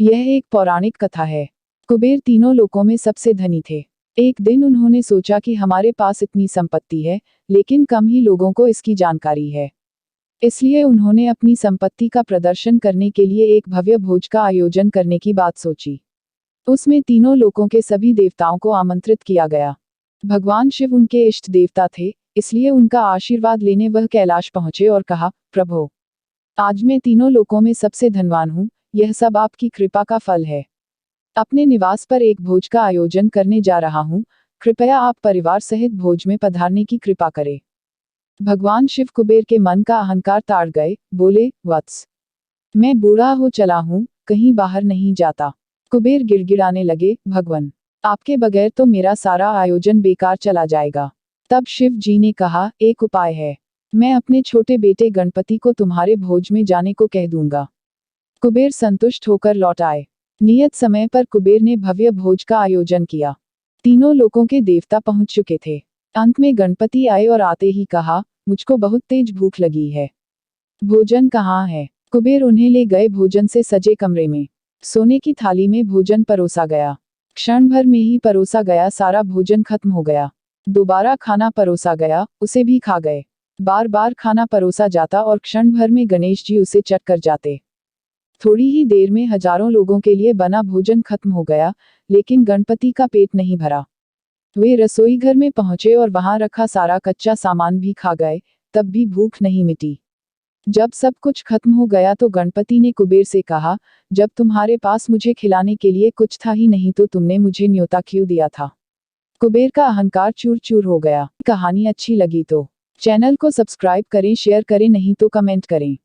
यह एक पौराणिक कथा है। कुबेर तीनों लोकों में सबसे धनी थे। एक दिन उन्होंने सोचा कि हमारे पास इतनी संपत्ति है, लेकिन कम ही लोगों को इसकी जानकारी है। इसलिए उन्होंने अपनी संपत्ति का प्रदर्शन करने के लिए एक भव्य भोज का आयोजन करने की बात सोची। उसमें तीनों लोकों के सभी देवताओं को आमंत्रित किया गया। भगवान शिव उनके इष्ट देवता थे, इसलिए उनका आशीर्वाद लेने वह कैलाश पहुंचे और कहा, प्रभो, आज मैं तीनों लोकों में सबसे धनवान हूँ, यह सब आपकी कृपा का फल है। अपने निवास पर एक भोज का आयोजन करने जा रहा हूँ, कृपया आप परिवार सहित भोज में पधारने की कृपा करें। भगवान शिव कुबेर के मन का अहंकार ताड़ गए, बोले, वत्स, मैं बूढ़ा हो चला हूँ, कहीं बाहर नहीं जाता। कुबेर गिड़गिड़ाने लगे, भगवान, आपके बगैर तो मेरा सारा आयोजन बेकार चला जाएगा। तब शिव जी ने कहा, एक उपाय है, मैं अपने छोटे बेटे गणपति को तुम्हारे भोज में जाने को कह दूंगा। कुबेर संतुष्ट होकर लौट आए। नियत समय पर कुबेर ने भव्य भोज का आयोजन किया। तीनों लोकों के देवता पहुंच चुके थे। अंत में गणपति आए और आते ही कहा, मुझको बहुत तेज भूख लगी है। भोजन कहाँ है? कुबेर उन्हें ले गए भोजन से सजे कमरे में। सोने की थाली में भोजन परोसा गया। क्षण भर में ही परोसा गया सारा भोजन खत्म हो गया। दोबारा खाना परोसा गया, उसे भी खा गए। बार बार खाना परोसा जाता और क्षण भर में गणेश जी उसे चट कर जाते। थोड़ी ही देर में हजारों लोगों के लिए बना भोजन खत्म हो गया, लेकिन गणपति का पेट नहीं भरा। वे रसोई घर में पहुंचे और वहां रखा सारा कच्चा सामान भी खा गए, तब भी भूख नहीं मिटी। जब सब कुछ खत्म हो गया तो गणपति ने कुबेर से कहा, जब तुम्हारे पास मुझे खिलाने के लिए कुछ था ही नहीं तो तुमने मुझे न्योता क्यों दिया था? कुबेर का अहंकार चूर चूर हो गया। कहानी अच्छी लगी तो चैनल को सब्सक्राइब करें, शेयर करें, नहीं तो कमेंट करें।